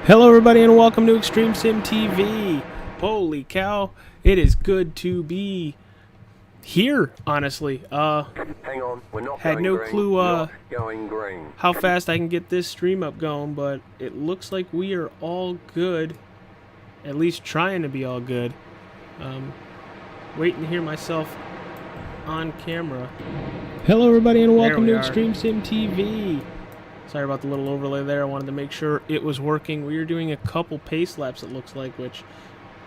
Hello everybody and welcome to Extreme Sim TV. Holy cow, it is good to be here, honestly. Hang on, we're not had going no green, clue not going green. how fast I can get this stream up going, but it looks like we are all good. At least trying to be all good. Waiting to hear myself on camera. Hello everybody and welcome to Extreme Sim TV. Sorry about the little overlay there. I wanted to make sure it was working. We are doing a couple pace laps, it looks like, which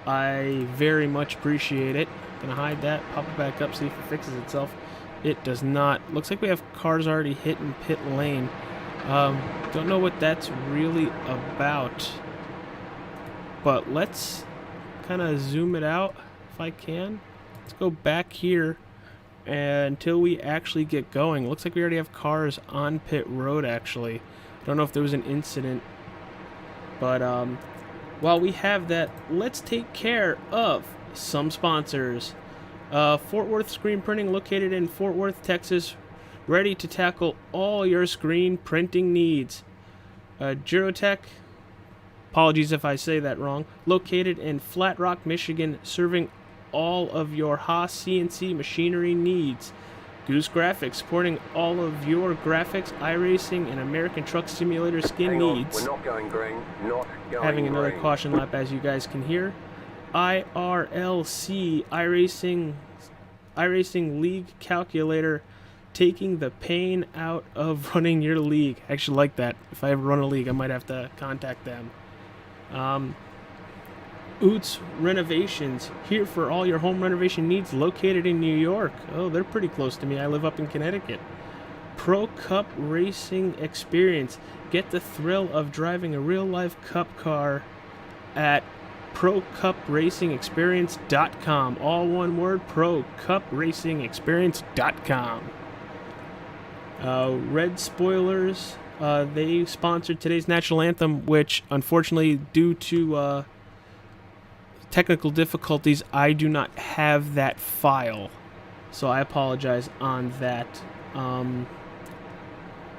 I very much appreciate it. Gonna hide that, pop it back up, see if it fixes itself. It does not. Looks like we have cars already hitting pit lane. Don't know what that's really about. But let's kind of zoom it out if I can. Let's go back here until we actually get going. Looks like we already have cars on pit road, actually. Don't know if there was an incident. But while we have that, let's take care of some sponsors. Fort Worth Screen Printing, located in Fort Worth, Texas, ready to tackle all your screen printing needs. Gerotech, apologies if I say that wrong, located in Flat Rock, Michigan, serving all of your Haas CNC machinery needs. Goose Graphics, supporting all of your graphics, iRacing, and American Truck Simulator skin needs. We're not going green, not going Having another green. caution lap, as you guys can hear. IRLC, iRacing League Calculator, taking the pain out of running your league. I actually like that. If I ever run a league, I might have to contact them. Oots Renovations, here for all your home renovation needs, located in New York. Oh, they're pretty close to me. I live up in Connecticut. Pro Cup Racing Experience. Get the thrill of driving a real-life cup car at ProCupRacingExperience.com. All one word, ProCupRacingExperience.com. Red Spoilers, they sponsored today's national anthem, which unfortunately, due to technical difficulties, I do not have that file, so I apologize on that.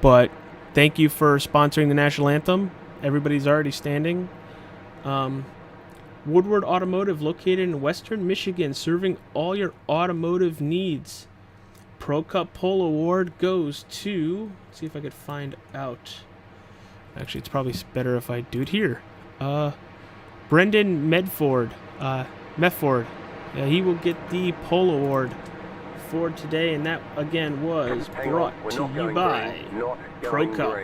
But thank you for sponsoring the national anthem. Everybody's already standing. Woodward Automotive, located in Western Michigan, serving all your automotive needs. Pro Cup Pole Award goes to, let's see if I could find out. Actually, it's probably better if I do it here. Brendan Medford. He will get the Pole Award for today, and that again was brought to you by Pro Cup.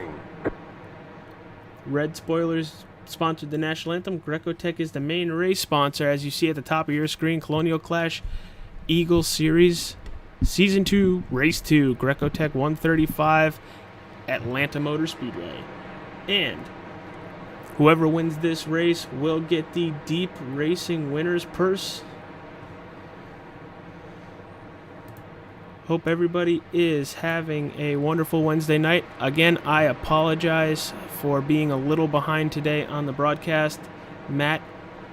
Red Spoilers sponsored the national anthem. Gerotechs is the main race sponsor, as you see at the top of your screen. Colonial Clash Eagle Series Season 2, Race 2, Gerotech 135, Atlanta Motor Speedway. And whoever wins this race will get the Deep Racing Winner's Purse. Hope everybody is having a wonderful Wednesday night. Again, I apologize for being a little behind today on the broadcast. Matt,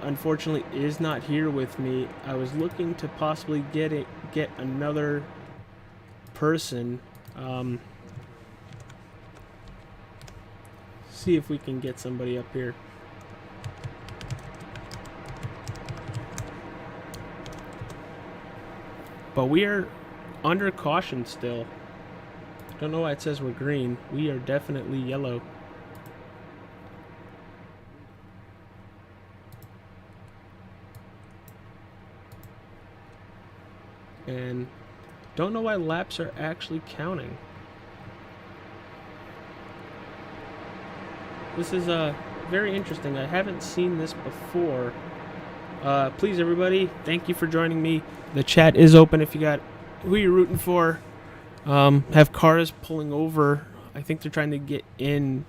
unfortunately, is not here with me. I was looking to possibly get another person. See if we can get somebody up here. But we are under caution still. Don't know why it says we're green. We are definitely yellow. And don't know why laps are actually counting. This is very interesting. I haven't seen this before. Please, everybody, thank you for joining me. The chat is open if you got who you're rooting for. Have cars pulling over. I think they're trying to get in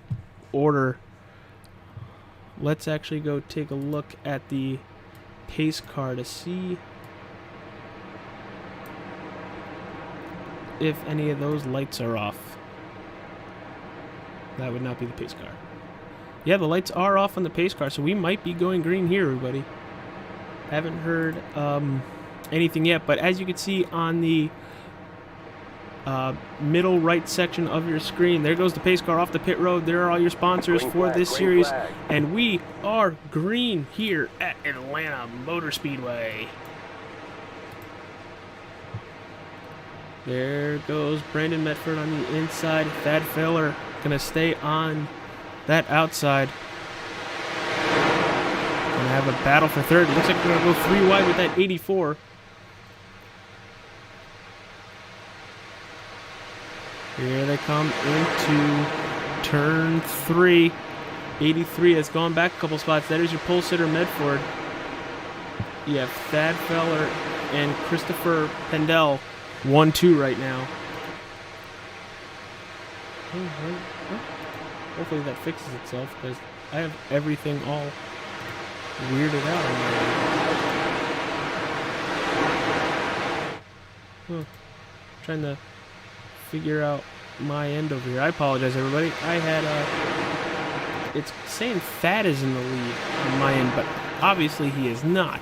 order. Let's actually go take a look at the pace car to see if any of those lights are off. That would not be the pace car. Yeah, the lights are off on the pace car, so we might be going green here, everybody. Haven't heard anything yet, but as you can see on the middle right section of your screen. There goes the pace car off the pit road. There are all your sponsors Green for flag, this green series. flag. And we are green here at Atlanta Motor Speedway. There goes Brandon Medford on the inside. Thad Filler gonna stay on that outside. Gonna have a battle for third. Looks like we're gonna go 3 wide with that 84. Here they come into turn 3. 83 has gone back a couple spots. That is your pole sitter Medford. You have Thad Feller and Christopher Pendel 1-2 right now. Hopefully that fixes itself because I have everything all weirded out on my end. Trying to figure out my end over here. I apologize, everybody. I had it's saying Thad is in the lead on my end, but obviously he is not.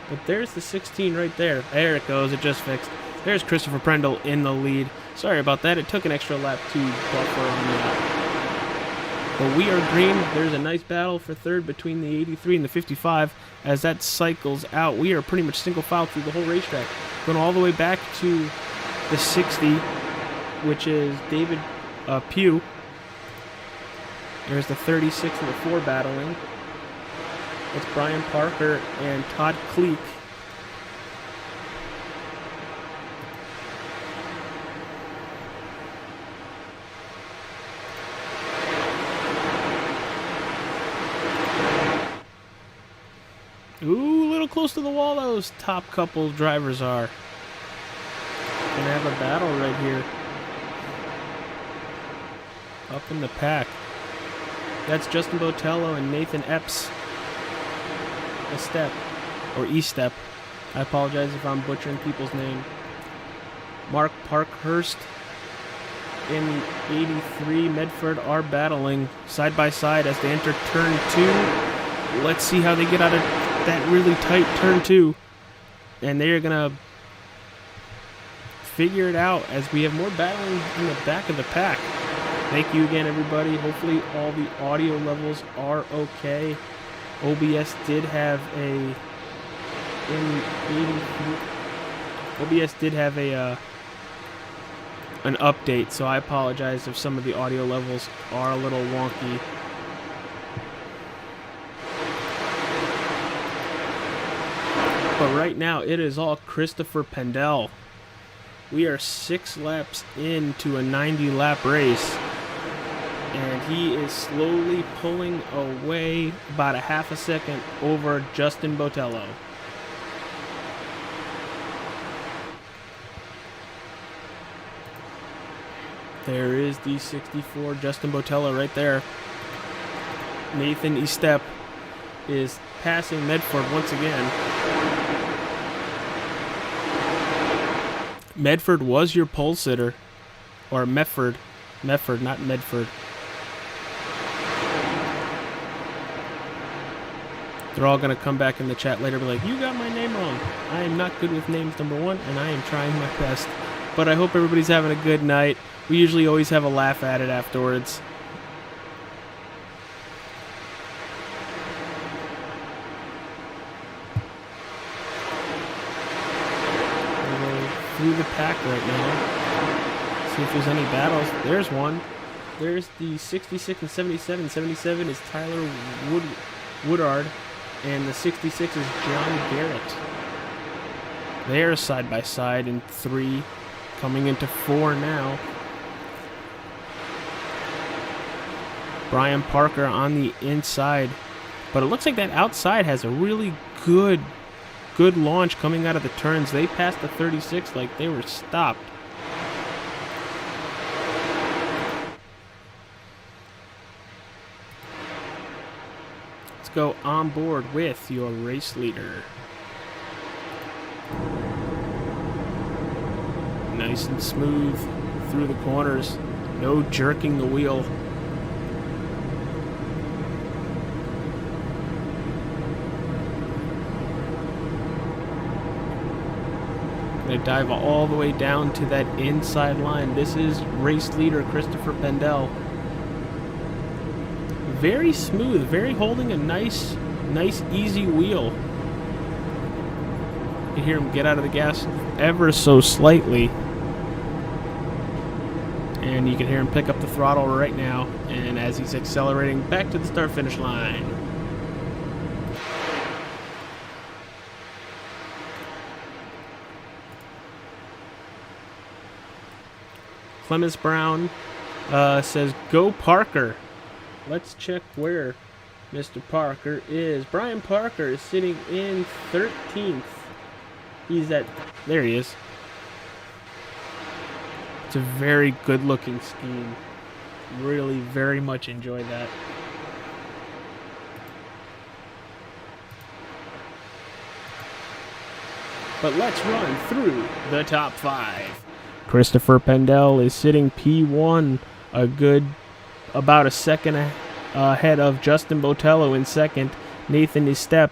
But there's the 16 right there. There it goes. It just fixed. There's Christopher Prendel in the lead. Sorry about that. It took an extra lap to buffer on that. But we are green. There's a nice battle for third between the 83 and the 55. As that cycles out, we are pretty much single file through the whole racetrack. Going all the way back to the 60, which is David Pugh. There's the 36 and the 4 battling. It's Brian Parker and Todd Kleek. Ooh, a little close to the wall those top couple drivers are. Gonna have a battle right here. Up in the pack. That's Justin Botello and Nathan Epps. Estep, or E-Step. I apologize if I'm butchering people's name. Mark Parkhurst and the 83 Medford are battling side by side as they enter turn 2. Let's see how they get out of that really tight turn 2. And they are going to figure it out as we have more battling in the back of the pack. Thank you again, everybody. Hopefully all the audio levels are okay. OBS did have an update, so I apologize if some of the audio levels are a little wonky. But right now it is all Christopher Pendel. We are 6 laps into a 90 lap race. And he is slowly pulling away about a half a second over Justin Botello. There is the 64 Justin Botello right there. Nathan Estep is passing Medford once again. Medford was your pole sitter. Or Medford, not Medford. They're all going to come back in the chat later and be like, you got my name wrong. I am not good with names, number one, and I am trying my best. But I hope everybody's having a good night. We usually always have a laugh at it afterwards. We'll go through the pack right now. See if there's any battles. There's one. There's the 66 and 77. 77 is Tyler Woodard. And the 66 is John Garrett. They're side by side in 3, coming into 4 now. Brian Parker on the inside. But it looks like that outside has a really good launch coming out of the turns. They passed the 36 like they were stopped. Go on board with your race leader. Nice and smooth through the corners. No jerking the wheel. Gonna dive all the way down to that inside line. This is race leader Christopher Pendel. Very smooth, very holding a nice easy wheel. You hear him get out of the gas ever so slightly. And you can hear him pick up the throttle right now. And as he's accelerating back to the start-finish line. Clemens Brown says, "Go Parker." Let's check where Mr. Parker is. Brian Parker is sitting in 13th. There he is. It's a very good looking scheme. Really very much enjoy that. But let's run through the top 5. Christopher Pendel is sitting P1, about a second ahead of Justin Botello in second. Nathan Estep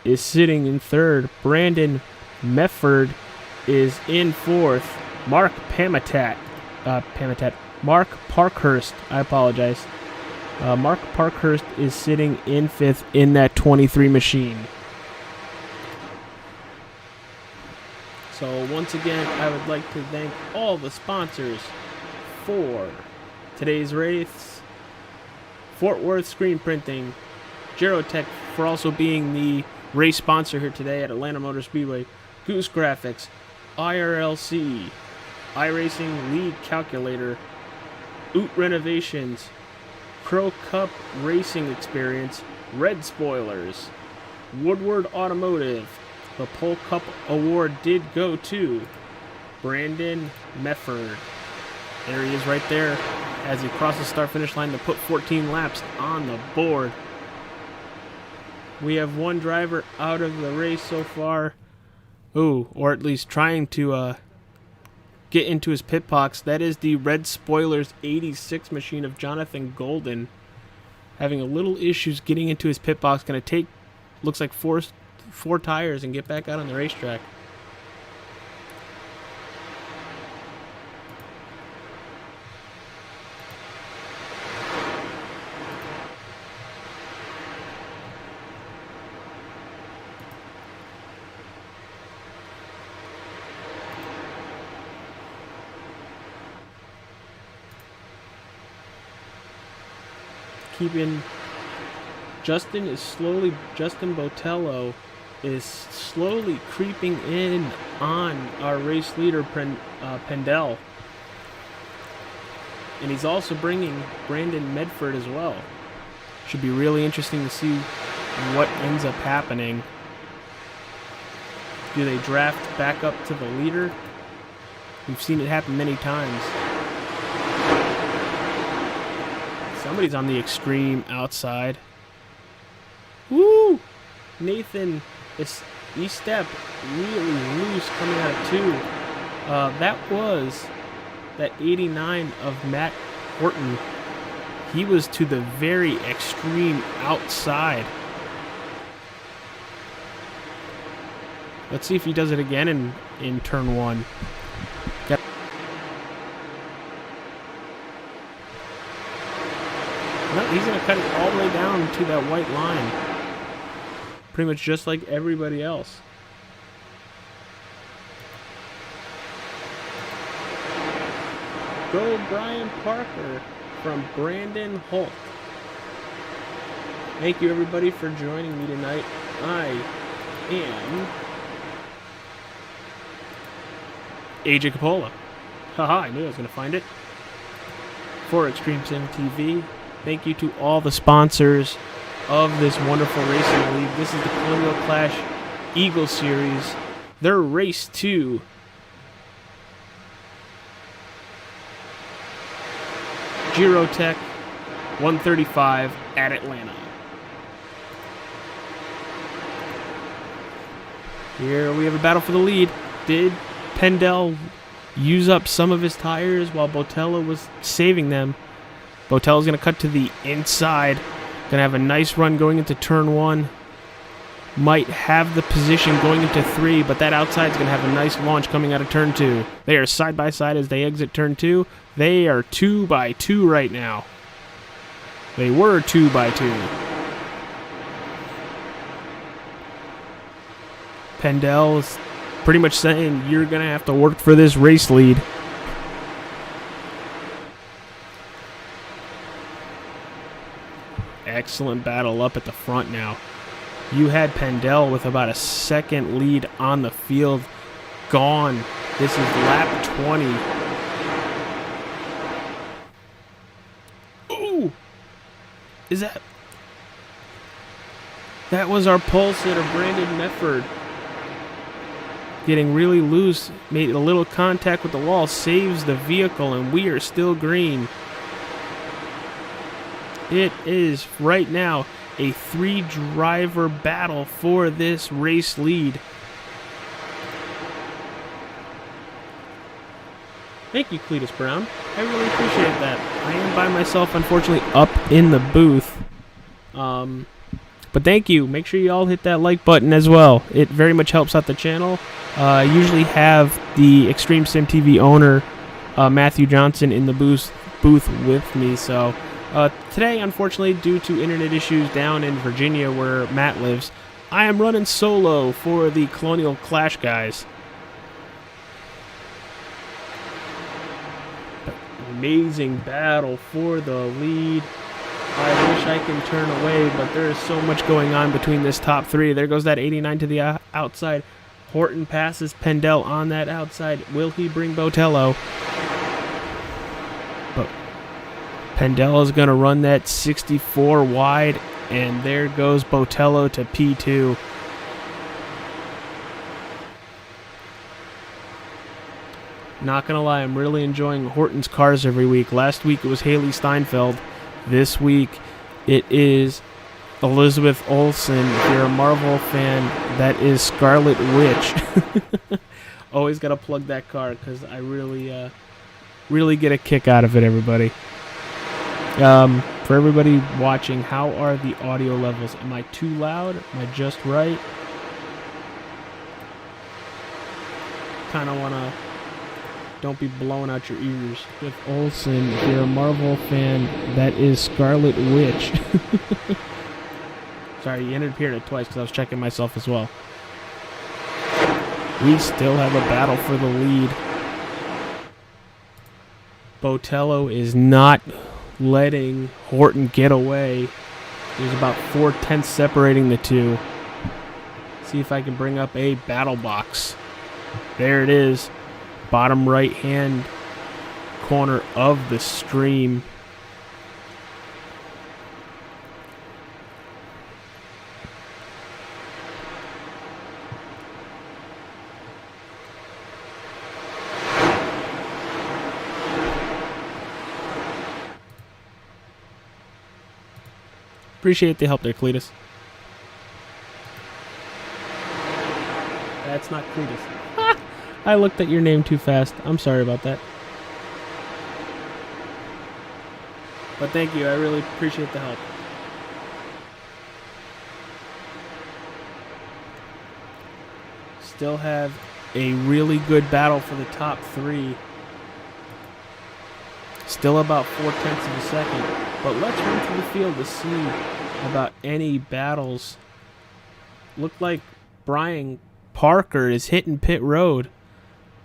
is sitting in third. Brandon Mefford is in fourth. Mark Parkhurst, I apologize. Mark Parkhurst is sitting in fifth in that 23 machine. So once again, I would like to thank all the sponsors for today's race. Fort Worth Screen Printing, Gerotechs for also being the race sponsor here today at Atlanta Motor Speedway, Goose Graphics, IRLC, iRacing League Calculator, Oot Renovations, Pro Cup Racing Experience, Red Spoilers, Woodward Automotive. The Pole Cup Award did go to Brandon Mefford. There he is right there as he crosses the start-finish line to put 14 laps on the board. We have one driver out of the race so far. Ooh, or at least trying to get into his pit box. That is the Red Spoilers 86 machine of Jonathan Golden. Having a little issues getting into his pit box. Going to take, looks like four tires and get back out on the racetrack. Justin Botello is slowly creeping in on our race leader Pendel. And he's also bringing Brandon Medford as well. Should be really interesting to see what ends up happening. Do they draft back up to the leader? We've seen it happen many times. Somebody's on the extreme outside. Woo! Nathan Estep really loose coming out of 2. That was that 89 of Matt Horton. He was to the very extreme outside. Let's see if he does it again in turn 1. No, he's going to cut it all the way down to that white line. Pretty much just like everybody else. Go Brian Parker from Brandon Holt. Thank you everybody for joining me tonight. I am AJ Capola. Haha, I knew I was going to find it. For Extreme Sim TV. Thank you to all the sponsors of this wonderful racing league. This is the Colonial Clash Eagle Series. Their race 2. Gerotech 135 at Atlanta. Here we have a battle for the lead. Did Pendel use up some of his tires while Botello was saving them? Botello's going to cut to the inside. Going to have a nice run going into turn 1. might have the position going into 3, but that outside's going to have a nice launch coming out of turn 2. They are side by side as they exit turn 2. They are 2 by 2 right now. They were 2 by 2. Pendel is pretty much saying you're going to have to work for this race lead. Excellent battle up at the front now. You had Pendel with about a second lead on the field. Gone. This is lap 20. Ooh! Is that... That was our pole sitter, Brandon Mefford. Getting really loose. Made a little contact with the wall. Saves the vehicle, and we are still green. It is, right now, a 3-driver battle for this race lead. Thank you, Cletus Brown. I really appreciate that. I am by myself, unfortunately, up in the booth. But thank you. Make sure you all hit that like button as well. It very much helps out the channel. I usually have the Extreme Sim TV owner, Matthew Johnson, in the booth with me, so... today, unfortunately, due to internet issues down in Virginia where Matt lives, I am running solo for the Colonial Clash guys. Amazing battle for the lead. I wish I can turn away, but there is so much going on between this top 3. There goes that 89 to the outside. Horton passes Pendel on that outside. Will he bring Botello? Pendel is going to run that 64 wide, and there goes Botello to P2. Not going to lie, I'm really enjoying Horton's cars every week. Last week it was Haley Steinfeld. This week it is Elizabeth Olsen. If you're a Marvel fan, that is Scarlet Witch. Always got to plug that car because I really get a kick out of it, everybody. For everybody watching, how are the audio levels? Am I too loud? Am I just right? Kind of want to... Don't be blowing out your ears. With Olsen, if you're a Marvel fan, that is Scarlet Witch. Sorry, you interfered it twice because I was checking myself as well. We still have a battle for the lead. Botello is not letting Horton get away. There's about 4/10 separating the two. See if I can bring up a battle box. There it is. Bottom right hand corner of the stream. Appreciate the help there, Cletus. That's not Cletus. I looked at your name too fast. I'm sorry about that. But thank you. I really appreciate the help. Still have a really good battle for the top 3. Still about 4/10 of a second. But let's run through the field to see about any battles. Looked like Brian Parker is hitting pit road.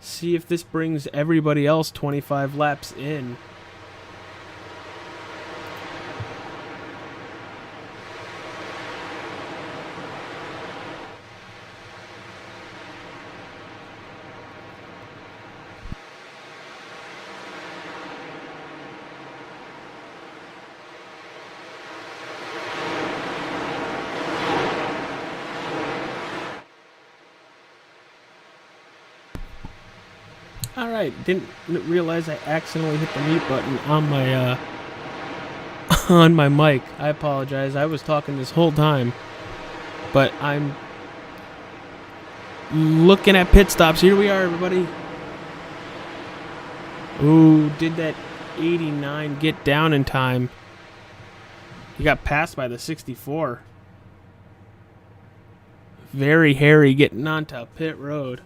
See if this brings everybody else 25 laps in. Alright, didn't realize I accidentally hit the mute button on my on my mic. I apologize. I was talking this whole time. But I'm looking at pit stops. Here we are, everybody. Ooh, did that 89 get down in time? He got passed by the 64. Very hairy getting onto pit road.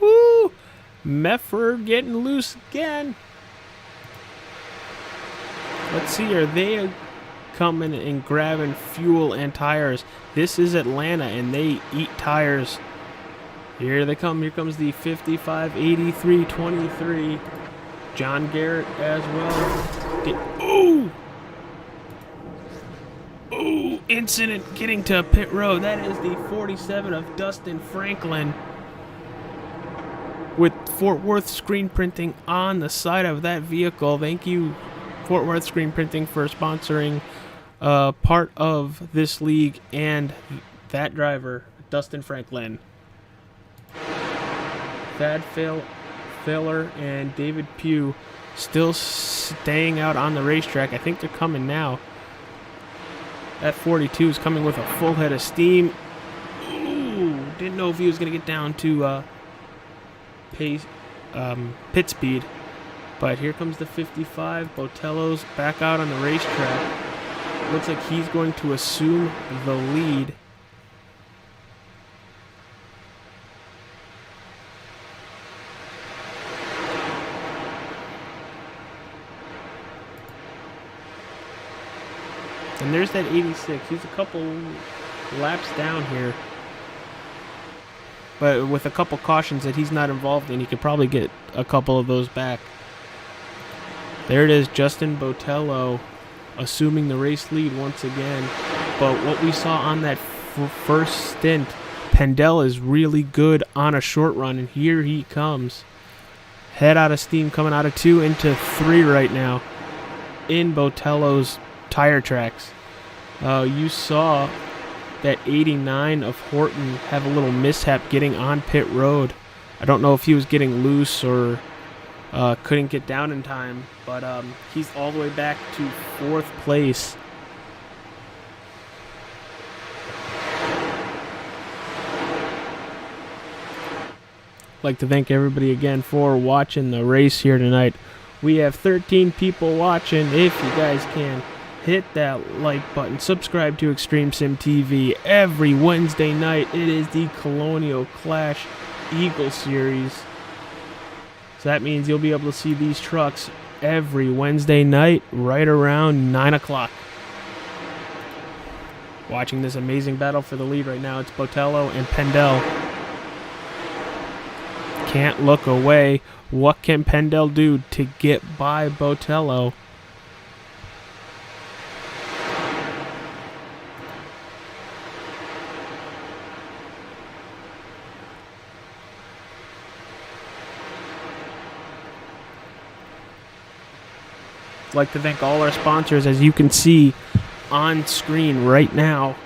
Woo! Meffer getting loose again. Let's see, are they coming and grabbing fuel and tires? This is Atlanta, and they eat tires. Here they come. Here comes the 55, 83, 23. John Garrett as well. Ooh! Ooh! Incident getting to pit road. That is the 47 of Dustin Franklin, with Fort Worth screen printing on the side of that vehicle. Thank you, Fort Worth Screen Printing, for sponsoring part of this league and that driver, Dustin Franklin. Thad Failer and David Pugh still staying out on the racetrack. I think they're coming now. That 42 is coming with a full head of steam. Ooh, didn't know if he was going to get down to pit speed. But here comes the 55. Botello's back out on the racetrack. Looks like he's going to assume the lead. And there's that 86. He's a couple laps down here. But with a couple cautions that he's not involved in, he could probably get a couple of those back. There it is, Justin Botello assuming the race lead once again. But what we saw on that first stint, Pendel is really good on a short run, and here he comes. Head out of steam, coming out of 2 into 3 right now in Botello's tire tracks. You saw that 89 of Horton have a little mishap getting on pit road. I don't know if he was getting loose or couldn't get down in time, but he's all the way back to 4th place. I'd like to thank everybody again for watching the race here tonight. We have 13 people watching. If you guys can, hit that like button. Subscribe to Extreme Sim TV every Wednesday night. It is the Colonial Clash Eagle Series. So that means you'll be able to see these trucks every Wednesday night right around 9 o'clock. Watching this amazing battle for the lead right now, it's Botello and Pendel. Can't look away. What can Pendel do to get by Botello? I'd like to thank all our sponsors, as you can see on screen right now.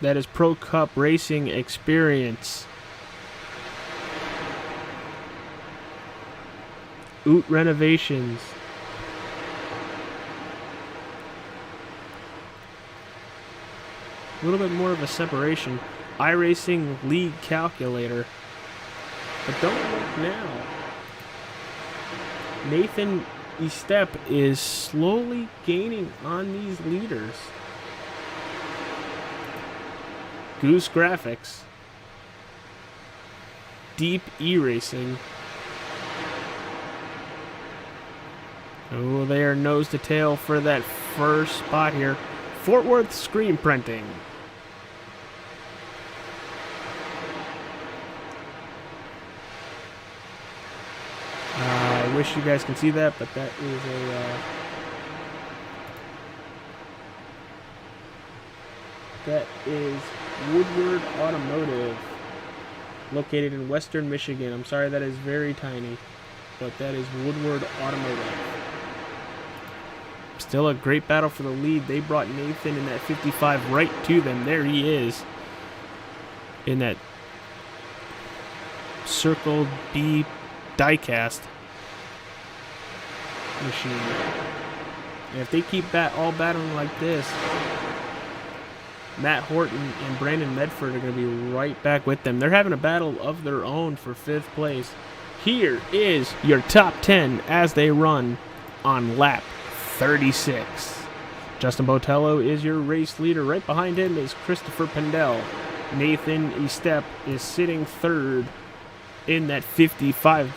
That is Pro Cup Racing Experience, Oot Renovations, a little bit more of a separation, iRacing League Calculator. But don't look now. Nathan Estep is slowly gaining on these leaders. Goose Graphics, Deep E-Racing. Oh, they are nose to tail for that first spot here. Fort Worth Screen Printing. I wish you guys can see that, but that is a... that is Woodward Automotive, located in Western Michigan. I'm sorry, that is very tiny, but that is Woodward Automotive. Still a great battle for the lead. They brought Nathan in that 55 right to them. There he is in that Circle B diecast machine. And if they keep all battling like this, Matt Horton and Brandon Medford are going to be right back with them. They're having a battle of their own for 5th place. here is your top 10 as they run on lap 36. Justin Botello is your race leader. Right behind him is Christopher Pendel. Nathan Estep is sitting third in that 55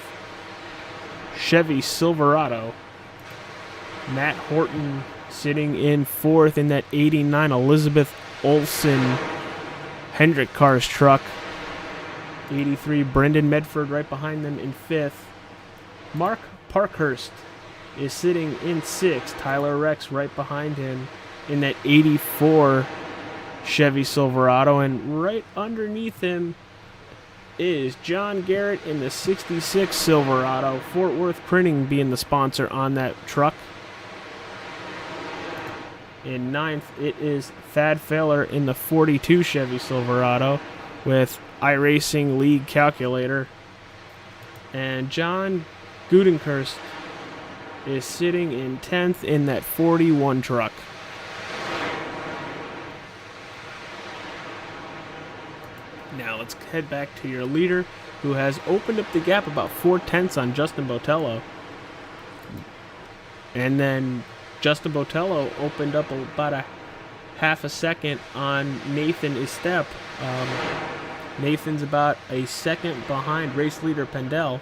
Chevy Silverado. Matt Horton sitting in fourth in that 89 Elizabeth Olsen Hendrick Cars truck. 83 Brendan Medford right behind them in fifth. Mark Parkhurst is sitting in sixth. Tyler Rex right behind him in that 84 Chevy Silverado. And right underneath him is John Garrett in the 66 Silverado. Fort Worth Printing being the sponsor on that truck. In ninth, it is Thad Failer in the 42 Chevy Silverado with iRacing League calculator. And John Gudenkurst is sitting in 10th in that 41 truck. Now let's head back to your leader, who has opened up the gap about 4/10 on Justin Botello. And then Justin Botello opened up about a half a second on Nathan Estep. Nathan's about a second behind race leader Pendel,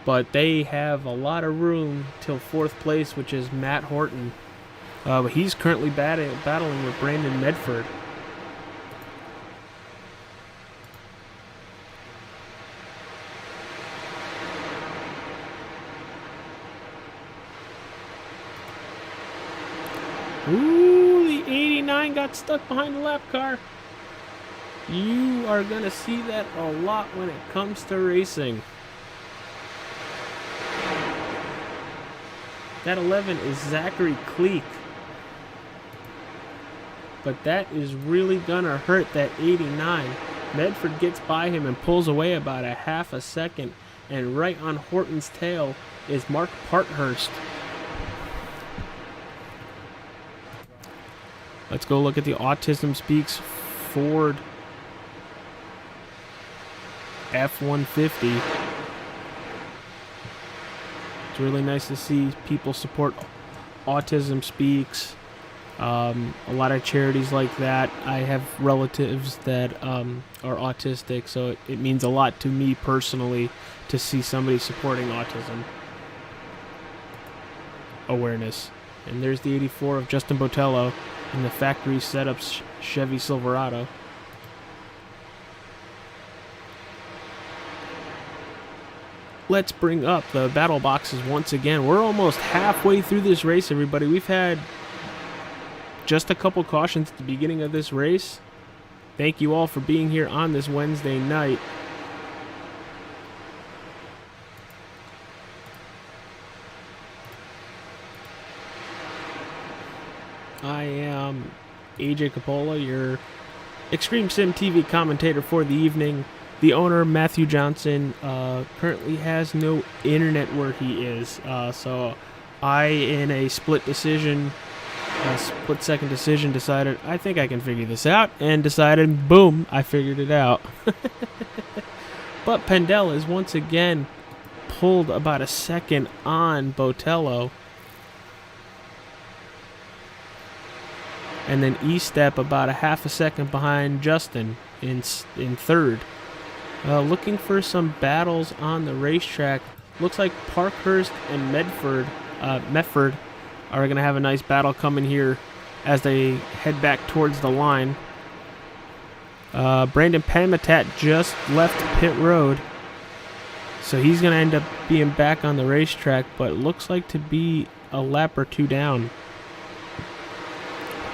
but they have a lot of room till fourth place, which is Matt Horton. But he's currently battling with Brandon Medford. Ooh, the 89 got stuck behind the lap car. You are going to see that a lot when it comes to racing. That 11 is Zachary Cleek. But that is really going to hurt that 89. Medford gets by him and pulls away about a half a second. And right on Horton's tail is Mark Parkhurst. Let's go look at the Autism Speaks Ford F-150. It's really nice to see people support Autism Speaks. A lot of charities like that. I have relatives that are autistic, so it means a lot to me personally to see somebody supporting autism awareness. And there's the 84 of Justin Botello in the factory setup Chevy Silverado. Let's bring up the battle boxes once again. We're almost halfway through this race, everybody. We've had just a couple cautions at the beginning of this race. Thank you all for being here on this Wednesday night. I am AJ Capola, your Extreme Sim TV commentator for the evening. The owner, Matthew Johnson, currently has no internet where he is. So I, in a split-second decision, decided, I think I can figure this out, and decided, boom, I figured it out. But Pendel is once again pulled about a second on Botello. And then Estep about a half a second behind Justin in third. Looking for some battles on the racetrack. Looks like Parkhurst and Medford are going to have a nice battle coming here as they head back towards the line. Brandon Pamatat just left pit road, so he's going to end up being back on the racetrack, but looks like to be a lap or two down.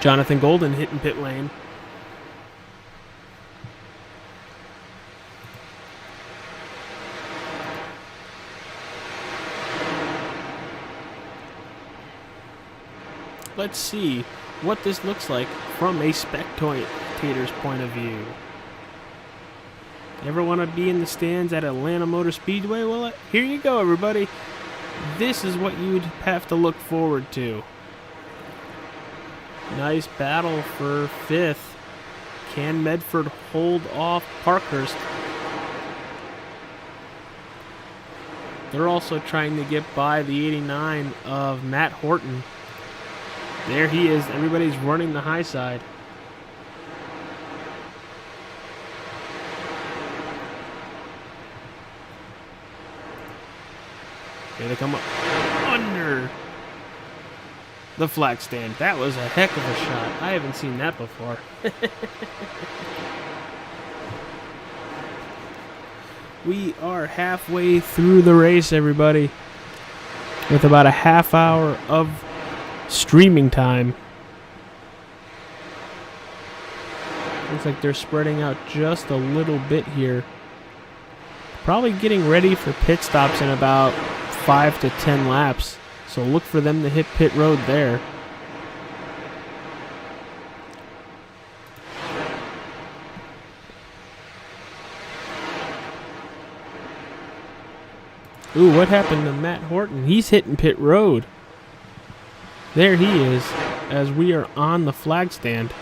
Jonathan Golden hitting pit lane. Let's see what this looks like from a spectator's point of view. Ever want to be in the stands at Atlanta Motor Speedway? Well, here you go, everybody. This is what you'd have to look forward to. Nice battle for fifth. Can Medford hold off Parkhurst? They're also trying to get by the 89 of Matt Horton. There he is. Everybody's running the high side. Here they come up under the flag stand. That was a heck of a shot. I haven't seen that before. We are halfway through the race, everybody, with about a half hour of streaming time. Looks like they're spreading out just a little bit here. Probably getting ready for pit stops in about 5 to 10 laps. So look for them to hit pit road there. Ooh, what happened to Matt Horton? He's hitting pit road. There he is, as we are on the flag stand.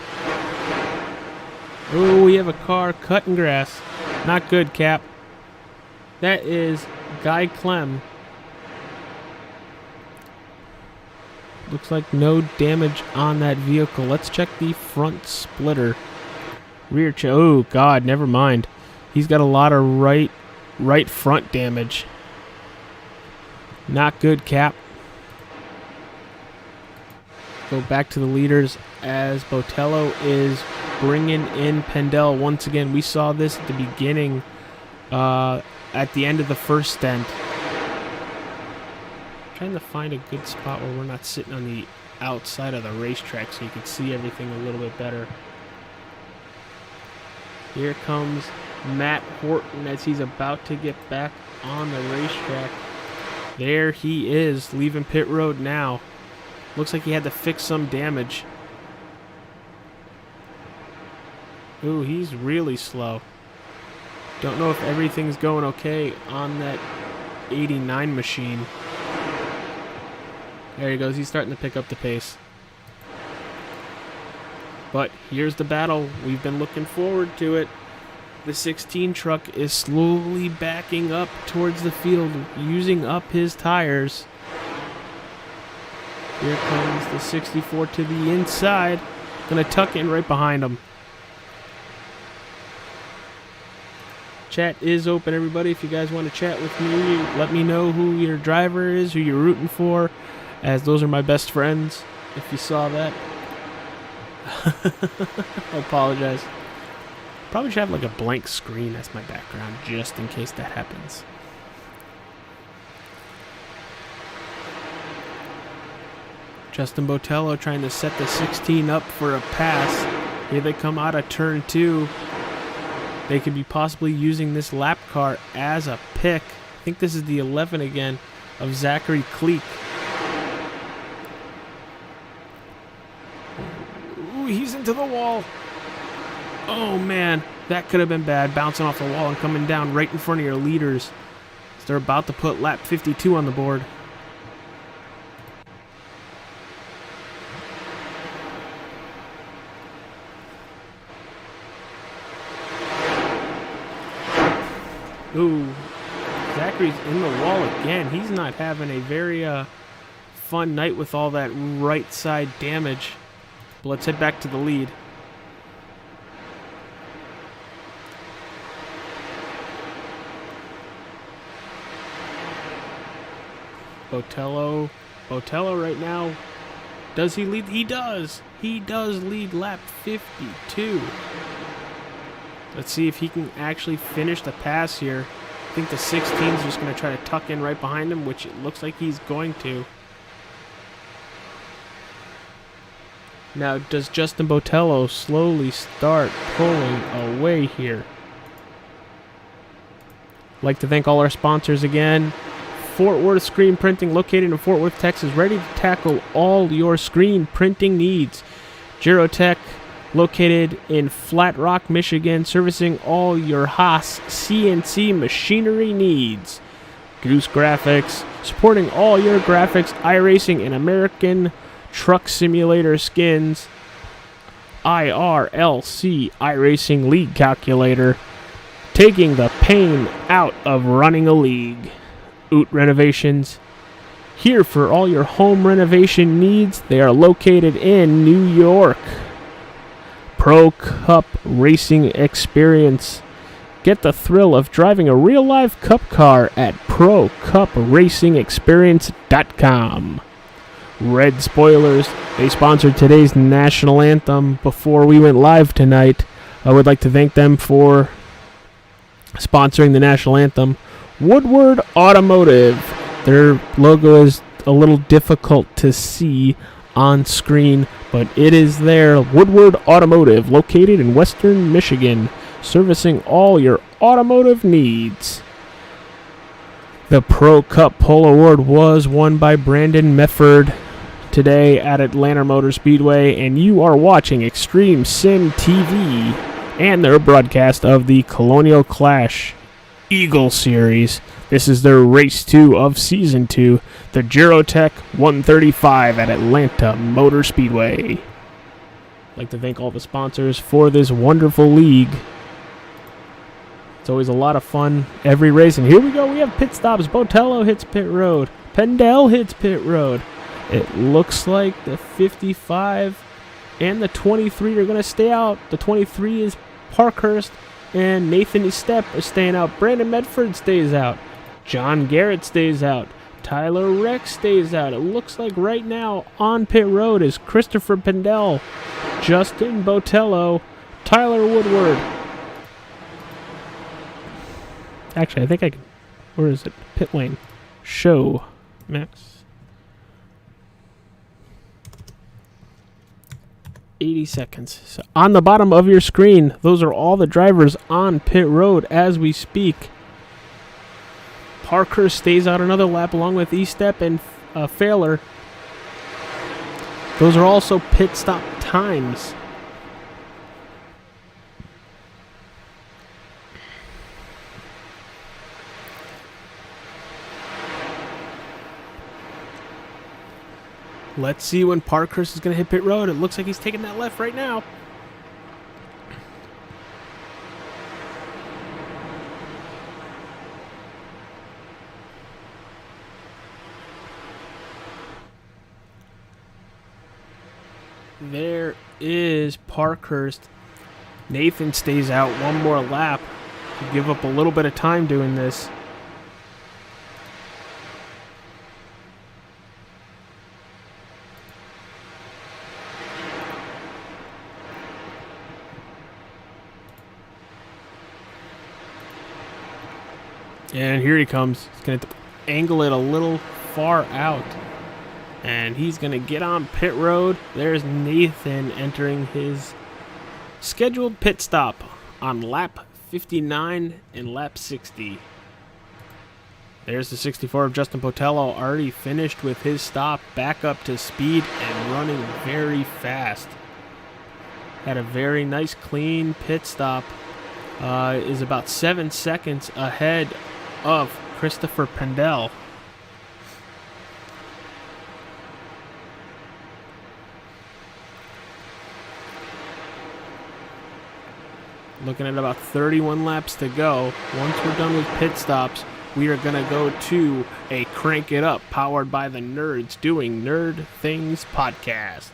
Ooh, we have a car cutting grass. Not good, Cap. That is Guy Clem. Looks like no damage on that vehicle. Let's check the front splitter. Rear oh, God, never mind. He's got a lot of right front damage. Not good, Cap. Go back to the leaders as Botello is bringing in Pendel. Once again, we saw this at the beginning, at the end of the first stint. Trying to find a good spot where we're not sitting on the outside of the racetrack so you can see everything a little bit better. Here comes Matt Horton as he's about to get back on the racetrack. There he is, leaving pit road now. Looks like he had to fix some damage. Ooh, he's really slow. Don't know if everything's going okay on that 89 machine. There he goes. He's starting to pick up the pace. But here's the battle. We've been looking forward to it. The 16 truck is slowly backing up towards the field, using up his tires. Here comes the 64 to the inside. Gonna tuck in right behind him. Chat is open, everybody. If you guys want to chat with me, let me know who your driver is, who you're rooting for, as those are my best friends, if you saw that. I apologize. Probably should have like a blank screen as my background, just in case that happens. Justin Botello trying to set the 16 up for a pass. Here they come out of turn 2. They could be possibly using this lap car as a pick. I think this is the 11 again of Zachary Cleek. Ooh, he's into the wall. Oh man, that could have been bad. Bouncing off the wall and coming down right in front of your leaders. So they're about to put lap 52 on the board. Ooh, Zachary's in the wall again. He's not having a very fun night with all that right side damage. But let's head back to the lead. Botello right now. Does he lead? He does. He does lead lap 52. Let's see if he can actually finish the pass here. I think the 16's just going to try to tuck in right behind him, which it looks like he's going to. Now, does Justin Botello slowly start pulling away here? I'd like to thank all our sponsors again. Fort Worth Screen Printing, located in Fort Worth, Texas, ready to tackle all your screen printing needs. Gerotech, located in Flat Rock, Michigan, servicing all your Haas CNC machinery needs. Goose Graphics, supporting all your graphics, iRacing, and American Truck Simulator skins. IRLC, iRacing League Calculator, taking the pain out of running a league. Oot Renovations. Here for all your home renovation needs. They are located in New York. Pro Cup Racing Experience. Get the thrill of driving a real-life cup car at ProCupRacingExperience.com. Red Spoilers, they sponsored today's national anthem before we went live tonight. I would like to thank them for sponsoring the national anthem. Woodward Automotive. Their logo is a little difficult to see on screen, but it is there. Woodward Automotive, located in Western Michigan, servicing all your automotive needs. The Pro Cup Pole Award was won by Brandon Mefford today at Atlanta Motor Speedway, and you are watching Extreme Sim TV and their broadcast of the Colonial Clash Eagle Series. This is their Race 2 of Season 2, the Gerotech 135 at Atlanta Motor Speedway. I'd like to thank all the sponsors for this wonderful league. It's always a lot of fun every race. And here we go. We have pit stops. Botello hits pit road. Pendel hits pit road. It looks like the 55 and the 23 are going to stay out. The 23 is Parkhurst, and Nathan Estep is staying out. Brandon Medford stays out. John Garrett stays out. Tyler Rex stays out. It looks like right now on pit road is Christopher Pendel, Justin Botello, Tyler Woodward. Actually, I think I can. Where is it? Pit lane. Show. Max. 80 seconds. So on the bottom of your screen, those are all the drivers on pit road as we speak. Parker stays out another lap along with Estep and Failer. Those are also pit stop times. Let's see when Parkhurst is going to hit pit road. It looks like he's taking that left right now. There is Parkhurst. Nathan stays out one more lap. Give up a little bit of time doing this. And here he comes. He's going to angle it a little far out. And he's going to get on pit road. There's Nathan entering his scheduled pit stop on lap 59 and lap 60. There's the 64 of Justin Botello, already finished with his stop, back up to speed and running very fast. Had a very nice clean pit stop. Is about 7 seconds ahead of Christopher Pendel. Looking at about 31 laps to go. Once we're done with pit stops, we are going to go to a Crank It Up powered by the Nerds Doing Nerd Things podcast.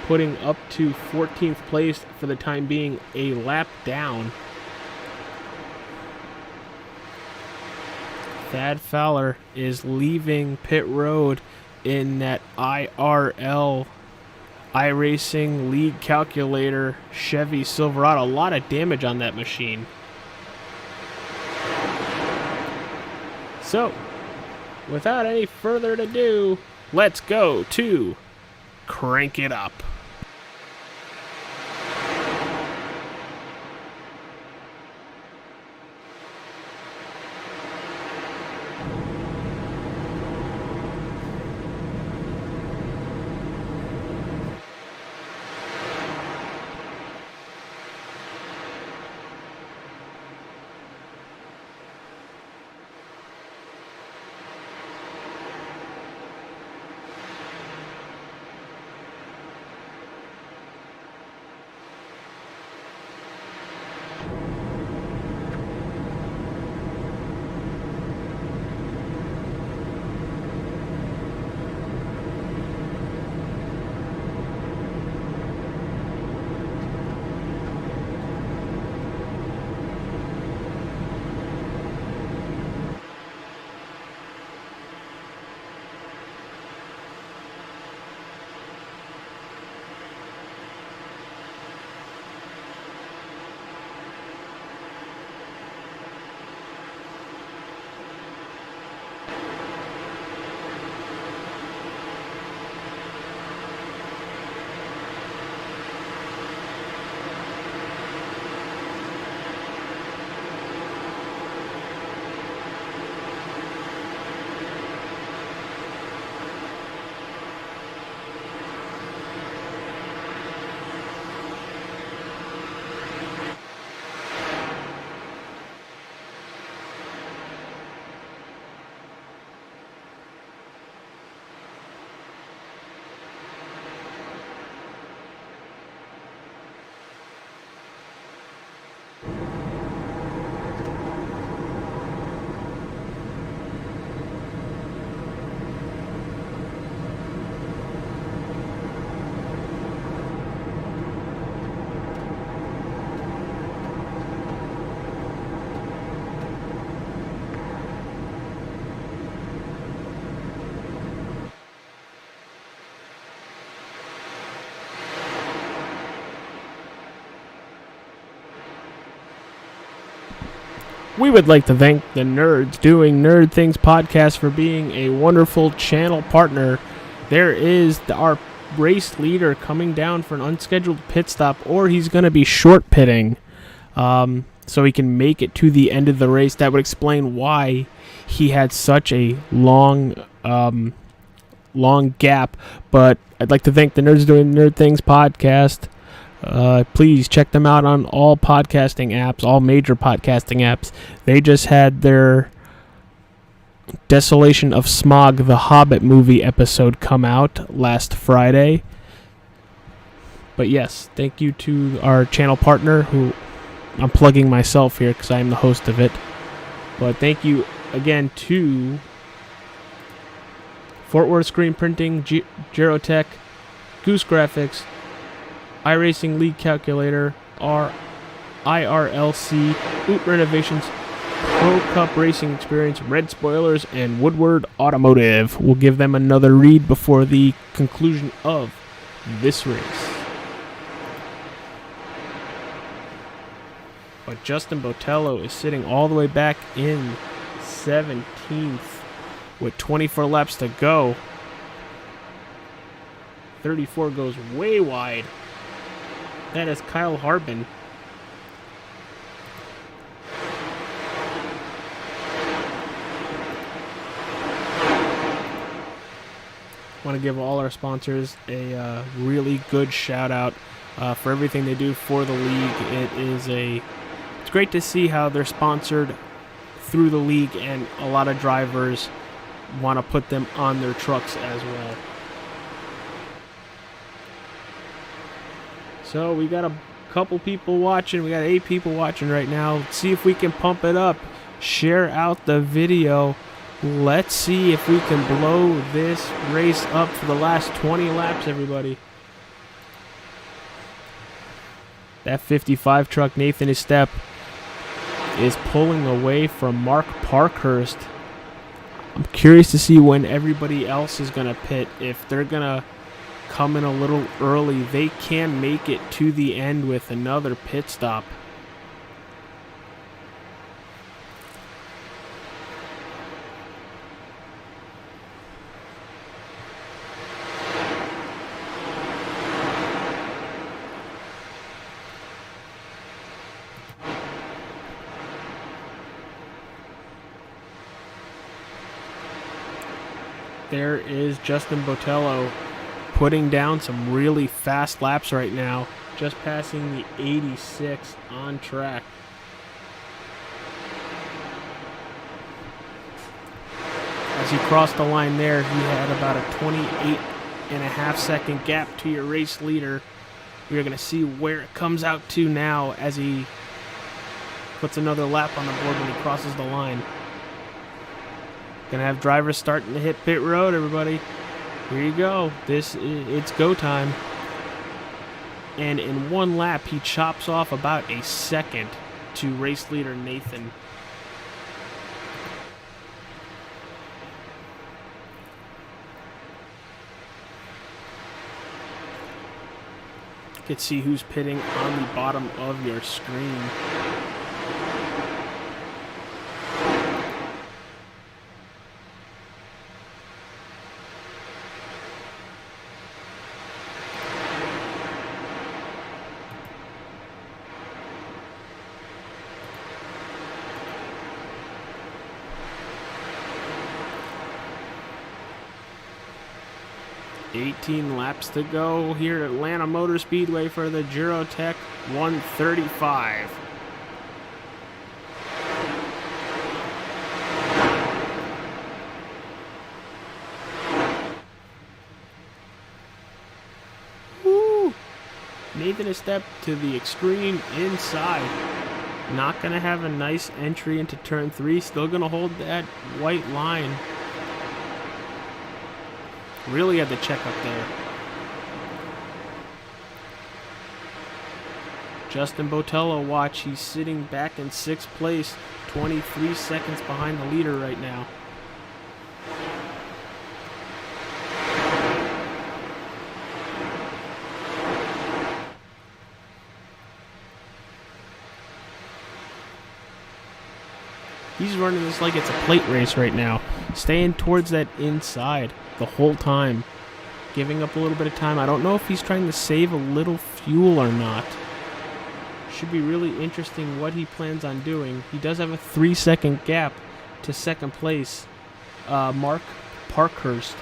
Putting up to 14th place for the time being, a lap down. Thad Fowler is leaving pit road in that IRL iRacing league calculator Chevy Silverado. A lot of damage on that machine. So, without any further ado, let's go to Crank It Up. We would like to thank the nerds doing Nerd Things podcast for being a wonderful channel partner. There is our race leader coming down for an unscheduled pit stop, or he's going to be short pitting so he can make it to the end of the race. That would explain why he had such a long gap. But I'd like to thank the nerds doing Nerd Things podcast. Please check them out on all podcasting apps, all major podcasting apps. They just had their Desolation of Smog, the Hobbit movie episode come out last Friday. But yes, thank you to our channel partner, who I'm plugging myself here because I am the host of it. But thank you again to Fort Worth Screen Printing, Gerotech, Goose Graphics, iRacing League Calculator, IRLC, Oot Renovations, Pro Cup Racing Experience, Red Spoilers, and Woodward Automotive. We'll give them another read before the conclusion of this race. But Justin Botello is sitting all the way back in 17th with 24 laps to go. 34 goes way wide. That is Kyle Harbin. Want to give all our sponsors a really good shout out for everything they do for the league. It's great to see how they're sponsored through the league, and a lot of drivers want to put them on their trucks as well. So we got a couple people watching. We got 8 people watching right now. Let's see if we can pump it up. Share out the video. Let's see if we can blow this race up for the last 20 laps, everybody. That 55 truck, Nathan Estep, is pulling away from Mark Parkhurst. I'm curious to see when everybody else is going to pit. If they're going to come in a little early, they can make it to the end with another pit stop. There is Justin Botello putting down some really fast laps right now, just passing the 86 on track. As he crossed the line there, he had about a 28.5 second gap to your race leader. We're going to see where it comes out to now as he puts another lap on the board when he crosses the line. Gonna have drivers starting to hit pit road, everybody. Here you go. It's go time. And in one lap, he chops off about a second to race leader Nathan. You can see who's pitting on the bottom of your screen. $18 laps to go here at Atlanta Motor Speedway for the Gerotech 135. Woo! Nathan is stepped to the extreme inside. Not going to have a nice entry into turn 3. Still going to hold that white line. Really had to check up there. Justin Botello, watch. He's sitting back in 6th place, 23 seconds behind the leader right now. He's running this like it's a plate race right now. Staying towards that inside the whole time. Giving up a little bit of time. I don't know if he's trying to save a little fuel or not. Should be really interesting what he plans on doing. He does have a 3-second gap to second place. Mark Parkhurst.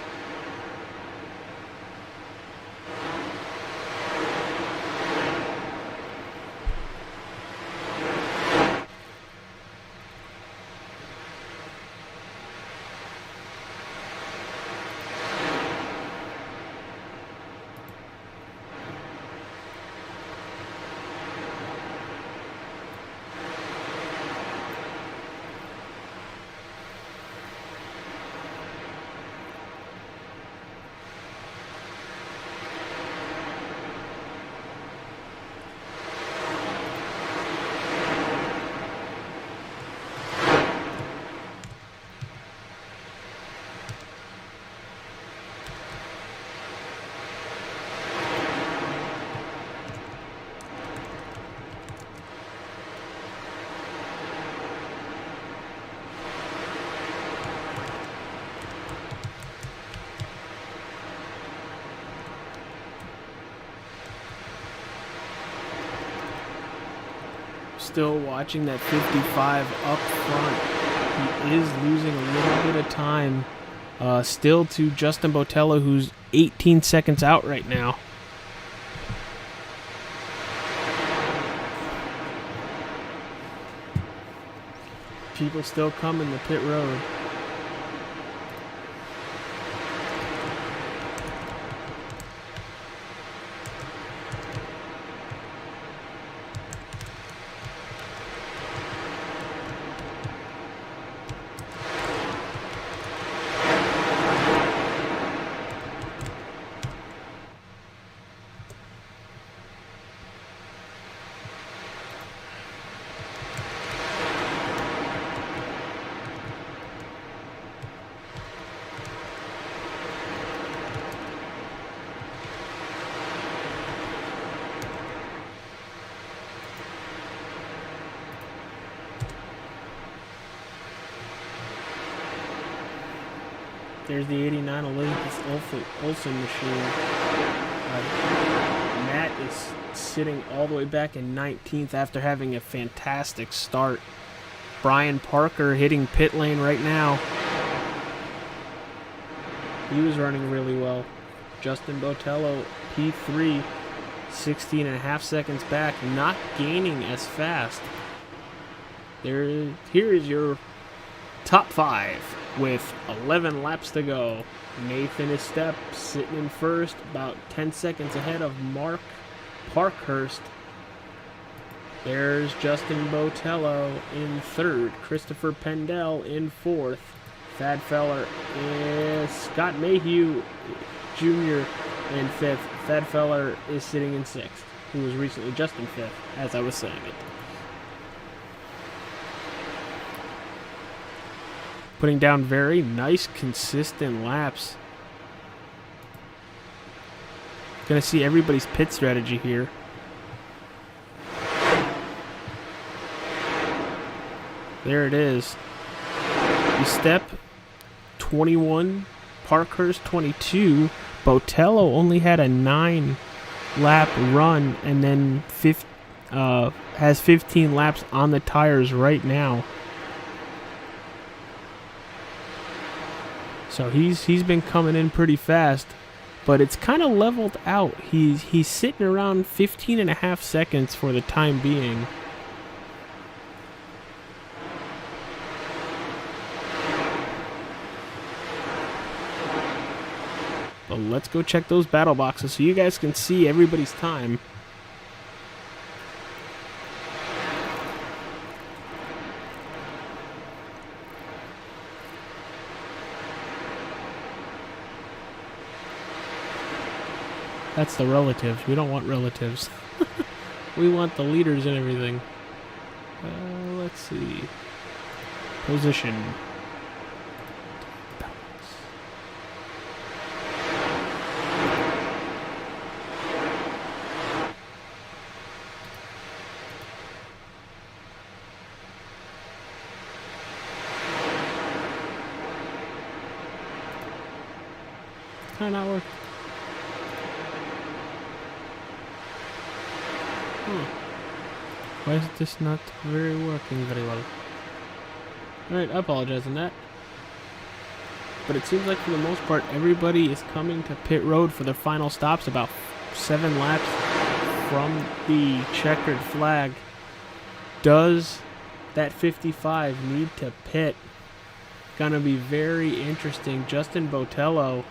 Still watching that 55 up front. He is losing a little bit of time. Still to Justin Botello, who's 18 seconds out right now. People still coming the pit road. There's the 89 Elizabeth Olsen machine. Matt is sitting all the way back in 19th after having a fantastic start. Brian Parker hitting pit lane right now. He was running really well. Justin Botello, P3, 16 and a half seconds back, not gaining as fast. Here is your top 5 with 11 laps to go. Nathan Estep sitting in first, about 10 seconds ahead of Mark Parkhurst. There's Justin Botello in third. Christopher Pendell in fourth. Thad Feller is Scott Mayhew Jr. in fifth. Thad Feller is sitting in sixth, who was recently just in fifth, as I was saying it. Putting down very nice, consistent laps. Gonna see everybody's pit strategy here. There it is. You step 21, Parkhurst 22. Botello only had a 9-lap run and then has 15 laps on the tires right now. So he's been coming in pretty fast, but it's kind of leveled out. He's sitting around 15 and a half seconds for the time being. But let's go check those battle boxes so you guys can see everybody's time. That's the relatives. We don't want relatives. We want the leaders and everything. Let's see. Position. kind of not working? Why is this not working very well? Alright, I apologize on that. But it seems like for the most part, everybody is coming to pit road for their final stops about 7 laps from the checkered flag. Does that 55 need to pit? Gonna be very interesting. Justin Botello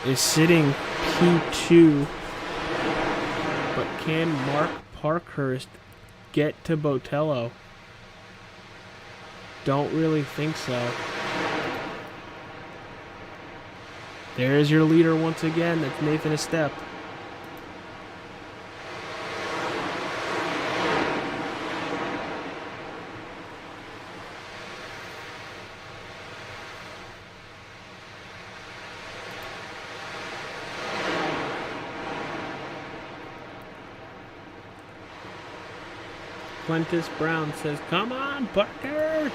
is sitting P2, but can Mark Parkhurst get to Botello? Don't really think so. There's your leader once again. That's Nathan Estep. Quintus Brown says, "Come on, Parker!"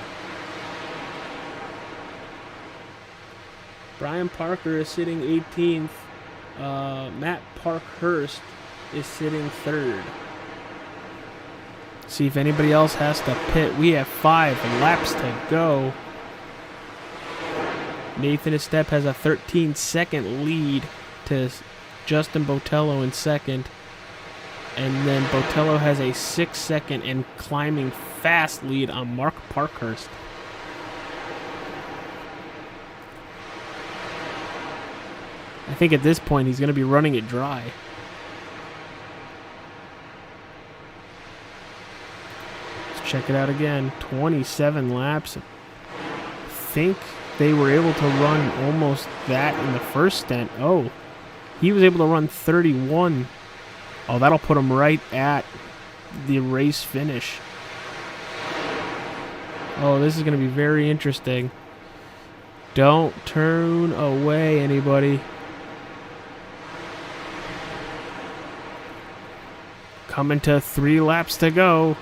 Brian Parker is sitting 18th. Matt Parkhurst is sitting 3rd. See if anybody else has to pit. We have 5 laps to go. Nathan Estep has a 13-second lead to Justin Botello in 2nd. And then Botello has a 6-second and climbing fast lead on Mark Parkhurst. I think at this point he's going to be running it dry. Let's check it out again. 27 laps. I think they were able to run almost that in the first stint. Oh, he was able to run 31. Oh, that'll put him right at the race finish. Oh, this is going to be very interesting. Don't turn away, anybody. Coming to 3 laps to go.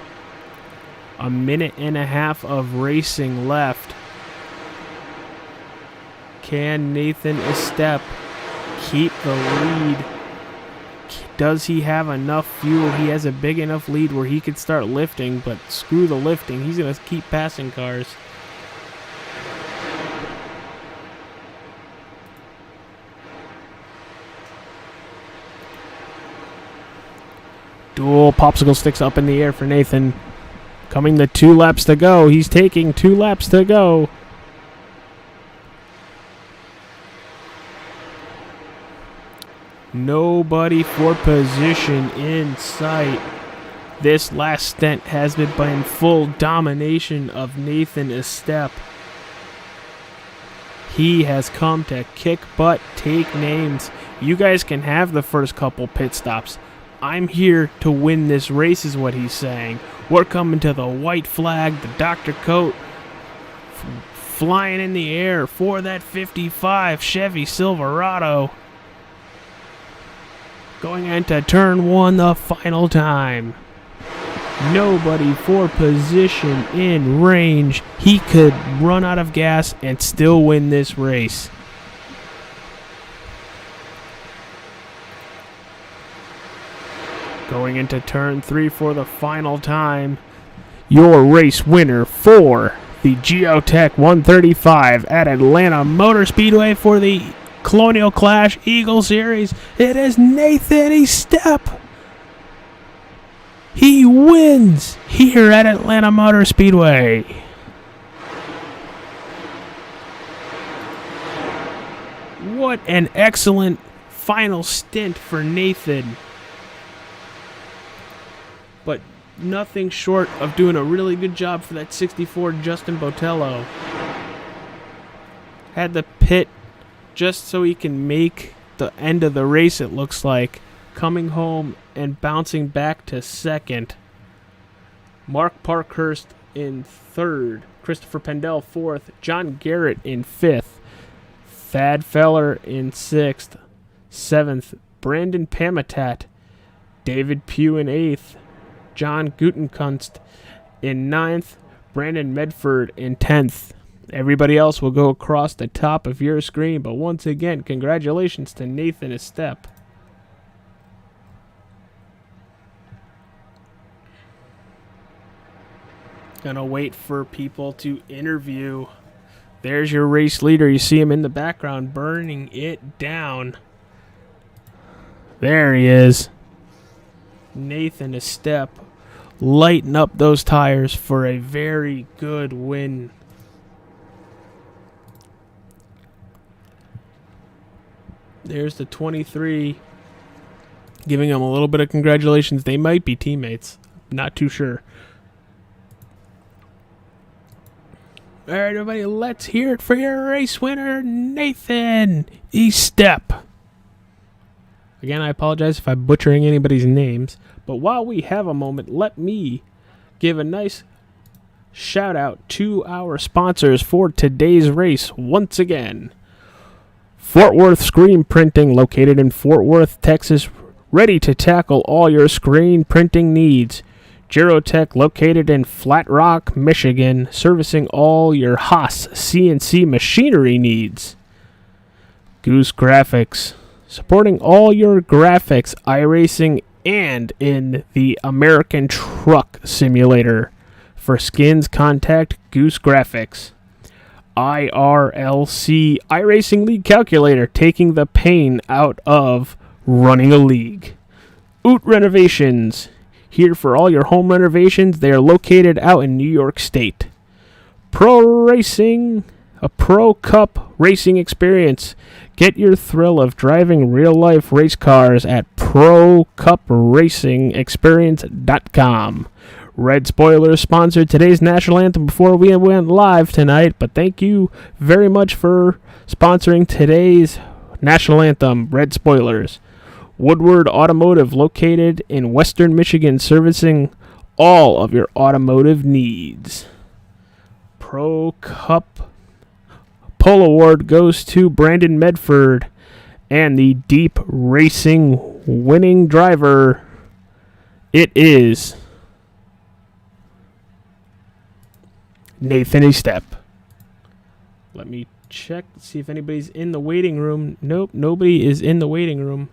A minute and a half of racing left. Can Nathan Estep keep the lead? Does he have enough fuel? He has a big enough lead where he could start lifting, but screw the lifting. He's going to keep passing cars. Dual popsicle sticks up in the air for Nathan. Coming to 2 laps to go. He's taking 2 laps to go. Nobody for position in sight. This last stint has been in full domination of Nathan Estep. He has come to kick butt, take names. You guys can have the first couple pit stops. I'm here to win this race is what he's saying. We're coming to the white flag, the Dr. Coat flying in the air for that 55 Chevy Silverado. Going into turn 1 the final time. Nobody for position in range. He could run out of gas and still win this race. Going into turn 3 for the final time. Your race winner for the Gerotech 135 at Atlanta Motor Speedway for the Colonial Clash Eagle Series. It is Nathan Estep. He wins here at Atlanta Motor Speedway. What an excellent final stint for Nathan. But nothing short of doing a really good job for that 64 Justin Botello. Had the pit just so he can make the end of the race, it looks like. Coming home and bouncing back to 2nd. Mark Parkhurst in 3rd. Christopher Pendel 4th. John Garrett in 5th. Thad Feller in 6th. 7th. Brandon Pamitat. David Pugh in 8th. John Gutenkunst in 9th. Brandon Medford in 10th. Everybody else will go across the top of your screen, but once again, congratulations to Nathan Estep. Gonna wait for people to interview. There's your race leader. You see him in the background burning it down. There he is. Nathan Estep. Lighten up those tires for a very good win. There's the 23. Giving him a little bit of congratulations. They might be teammates. Not too sure. All right, everybody, let's hear it for your race winner, Nathan Estep. Again, I apologize if I'm butchering anybody's names, but while we have a moment, let me give a nice shout out to our sponsors for today's race once again. Fort Worth Screen Printing, located in Fort Worth, Texas, ready to tackle all your screen printing needs. Gerotechs, located in Flat Rock, Michigan, servicing all your Haas CNC machinery needs. Goose Graphics, supporting all your graphics, iRacing, and in the American Truck Simulator. For skins, contact Goose Graphics. IRLC, iRacing League Calculator, taking the pain out of running a league. Oot Renovations, here for all your home renovations. They are located out in New York State. Pro Racing, a Pro Cup racing experience. Get your thrill of driving real-life race cars at ProCupRacingExperience.com. Red Spoilers sponsored today's national anthem before we went live tonight, but thank you very much for sponsoring today's national anthem, Red Spoilers. Woodward Automotive, located in Western Michigan, servicing all of your automotive needs. Pro Cup Pole Award goes to Brandon Medford, and the Deep Racing winning driver, it is Nathan Estep. Let me check to see if anybody's in the waiting room. Nope, nobody is in the waiting room.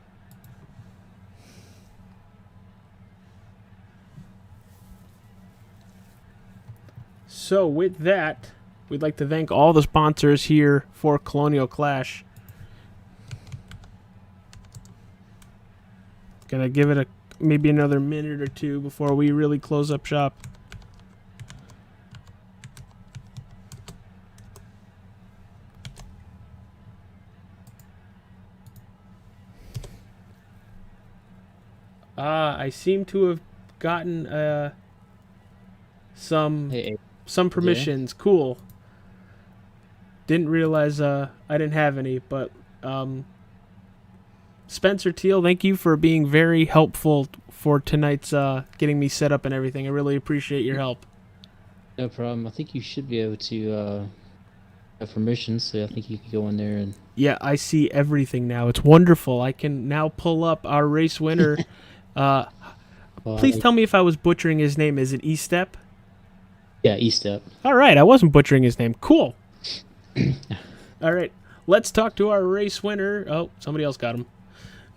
So with that, we'd like to thank all the sponsors here for Colonial Clash. Gonna give it maybe another minute or two before we really close up shop. I seem to have gotten some permissions. Yeah. Cool. Didn't realize I didn't have any, but Spencer Teal, thank you for being very helpful for tonight's getting me set up and everything. I really appreciate your help. No problem. I think you should be able to have permissions, so I think you can go in there and... Yeah, I see everything now. It's wonderful. I can now pull up our race winner. Please tell me if I was butchering his name. Is it Estep? Yeah, Estep. All right, I wasn't butchering his name. Cool. All right, let's talk to our race winner. Oh, somebody else got him.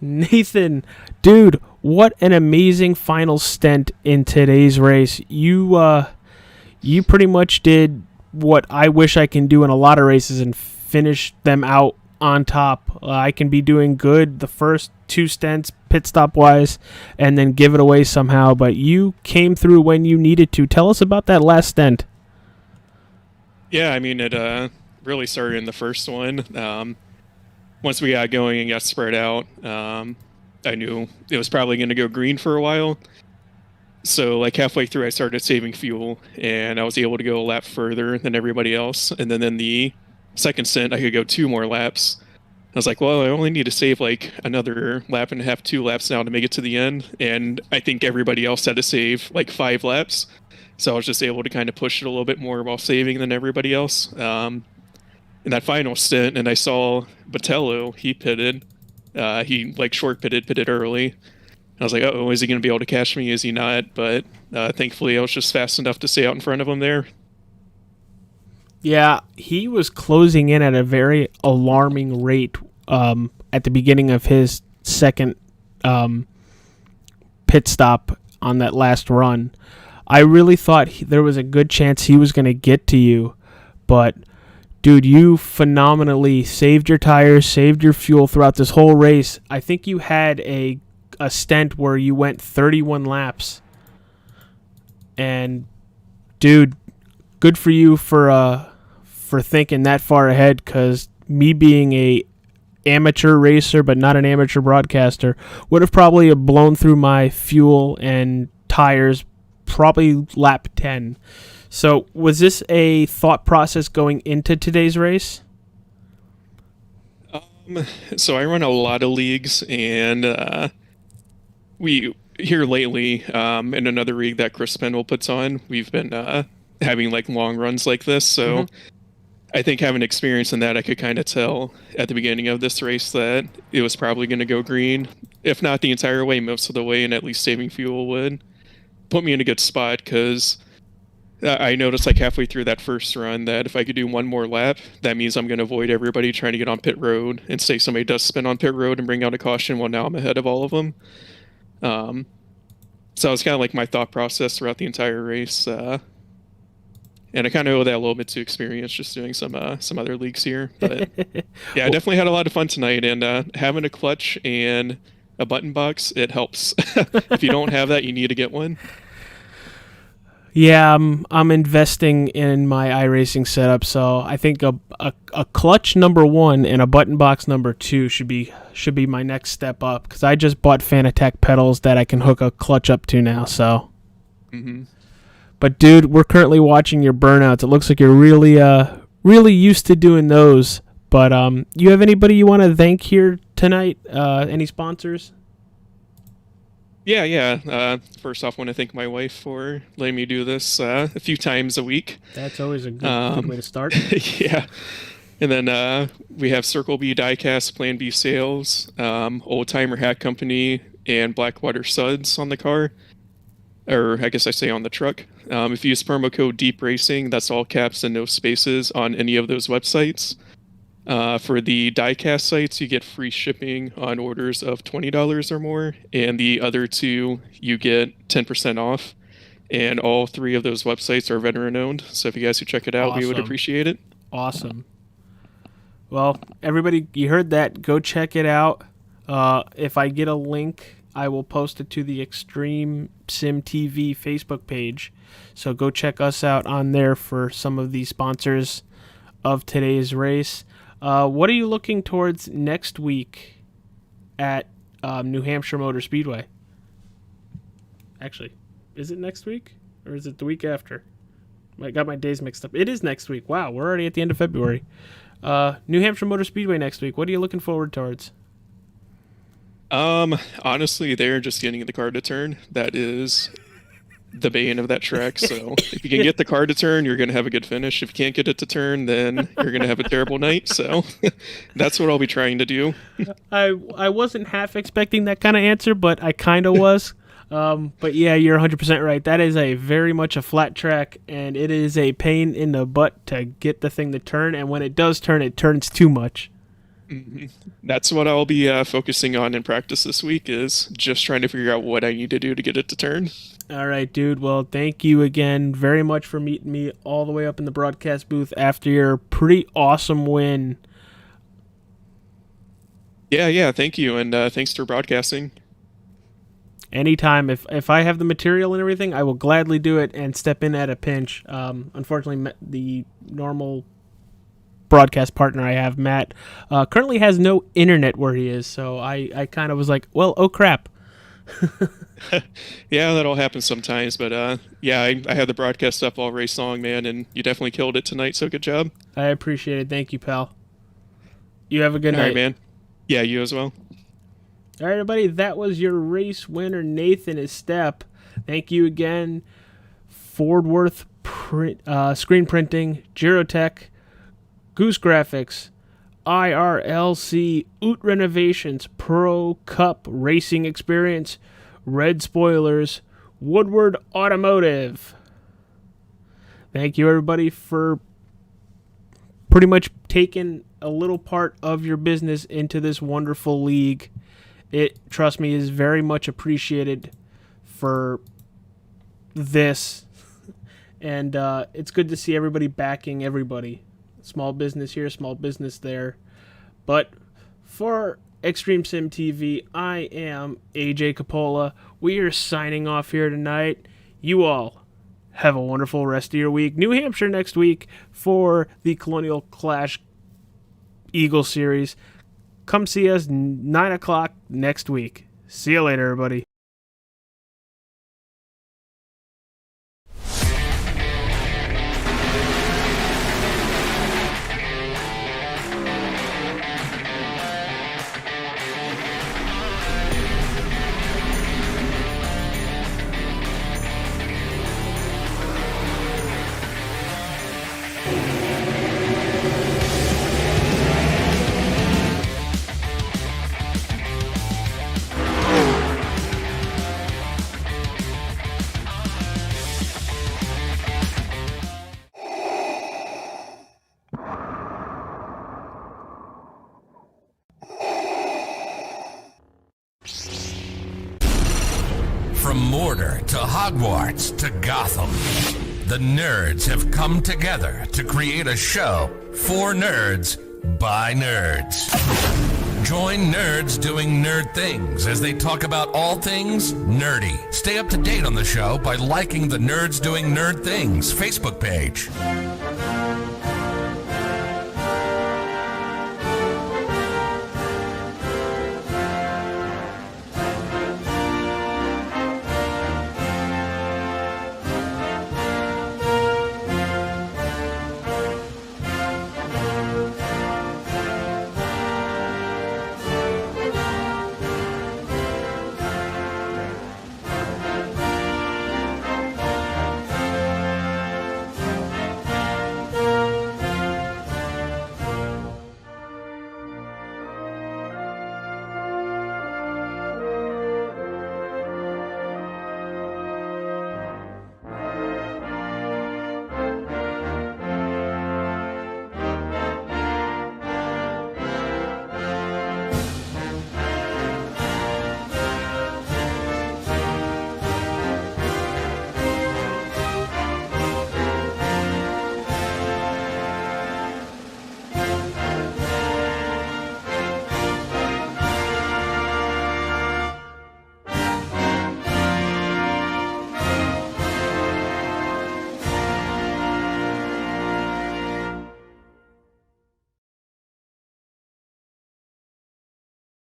Nathan, dude, what an amazing final stint in today's race. You pretty much did what I wish I can do in a lot of races and finish them out on top. I can be doing good the first two stints, pit stop wise, and then give it away somehow, but you came through when you needed to. Tell us about that last stint. Yeah, I mean, it really started in the first one. Once we got going and got spread out, I knew it was probably going to go green for a while. So like halfway through, I started saving fuel, and I was able to go a lap further than everybody else. And then in the second stint, I could go 2 more laps. I was like, well, I only need to save like another lap and a half, 2 laps now to make it to the end. And I think everybody else had to save like 5 laps. So I was just able to kind of push it a little bit more while saving than everybody else. In that final stint, and I saw Botello, he pitted. He like short pitted early. I was like, uh-oh, is he going to be able to catch me? Is he not? But thankfully, I was just fast enough to stay out in front of him there. Yeah, he was closing in at a very alarming rate at the beginning of his second pit stop on that last run. I really thought there was a good chance he was going to get to you, but dude, you phenomenally saved your tires, saved your fuel throughout this whole race. I think you had a stint where you went 31 laps. And dude, good for you for thinking that far ahead, cuz me being a amateur racer but not an amateur broadcaster would have probably blown through my fuel and tires probably lap 10. So, was this a thought process going into today's race? So I run a lot of leagues, and we here lately, in another league that Chris Pendle puts on, we've been having like long runs like this. So I think having experience in that, I could kind of tell at the beginning of this race that it was probably going to go green, if not the entire way, most of the way, and at least saving fuel would put me in a good spot, because I noticed like halfway through that first run that if I could do one more lap, that means I'm going to avoid everybody trying to get on pit road, and say somebody does spin on pit road and bring out a caution. Well, now I'm ahead of all of them. So it's kind of like my thought process throughout the entire race. And I kind of owe that a little bit to experience just doing some other leagues here. But yeah, I definitely had a lot of fun tonight, and having a clutch and a button box, it helps. If you don't have that, you need to get one. Yeah, I'm investing in my iRacing setup, so I think a clutch number 1 and a button box number 2 should be my next step up, because I just bought Fanatec pedals that I can hook a clutch up to now. So, But dude, we're currently watching your burnouts. It looks like you're really used to doing those. But you have anybody you want to thank here tonight? Any sponsors? Yeah. First off, I want to thank my wife for letting me do this a few times a week. That's always a good way to start. Yeah. And then we have Circle B Diecast, Plan B Sales, Old Timer Hat Company, and Blackwater Suds on the car. Or I guess I say on the truck. If you use promo code Deep Racing, that's all caps and no spaces on any of those websites. For the diecast sites, you get free shipping on orders of $20 or more, and the other two, you get 10% off. And all three of those websites are veteran-owned, so if you guys could check it out, we would appreciate it. Awesome. Well, everybody, you heard that. Go check it out. If I get a link, I will post it to the Extreme Sim TV Facebook page. So go check us out on there for some of the sponsors of today's race. What are you looking towards next week at New Hampshire Motor Speedway? Actually, is it next week or is it the week after? I got my days mixed up. It is next week. Wow, we're already at the end of February. New Hampshire Motor Speedway next week. What are you looking forward towards? Honestly, they're just getting the car to turn. That is the bane of that track. So if you can get the car to turn, you're going to have a good finish. If you can't get it to turn, then you're going to have a terrible night. So that's what I'll be trying to do. I wasn't half expecting that kind of answer, but I kind of was. But yeah, you're 100% right. That is very much a flat track, and it is a pain in the butt to get the thing to turn. And when it does turn, it turns too much. Mm-hmm. That's what I'll be focusing on in practice this week, is just trying to figure out what I need to do to get it to turn. All right, dude. Well, thank you again very much for meeting me all the way up in the broadcast booth after your pretty awesome win. Yeah. Thank you, and thanks for broadcasting. Anytime. If I have the material and everything, I will gladly do it and step in at a pinch. Unfortunately, the normal broadcast partner I have, Matt, currently has no internet where he is, so I kind of was like, well, oh crap. Yeah, that'll happen sometimes, but yeah, I had the broadcast up all race long, man, and you definitely killed it tonight, so good job. I appreciate it. Thank you, pal. You have a good night. All right, man. Yeah, you as well. All right, everybody, that was your race winner, Nathan Estep. Thank you again, Fort Worth Screen Printing, Gerotech, Goose Graphics, IRLC, Oot Renovations, Pro Cup Racing Experience, Red Spoilers, Woodward Automotive. Thank you, everybody, for pretty much taken a little part of your business into this wonderful league. It, trust me, is very much appreciated for this. And it's good to see everybody backing everybody. Small business here, small business there. But for Extreme Sim TV, I am AJ Capola. We are signing off here tonight. You all have a wonderful rest of your week. New Hampshire next week for the Colonial Clash Eagle Series. Come see us 9 o'clock next week. See you later, everybody. From Mordor to Hogwarts to Gotham, the nerds have come together to create a show for nerds by nerds. Join nerds doing nerd things as they talk about all things nerdy. Stay up to date on the show by liking the Nerds Doing Nerd Things Facebook page.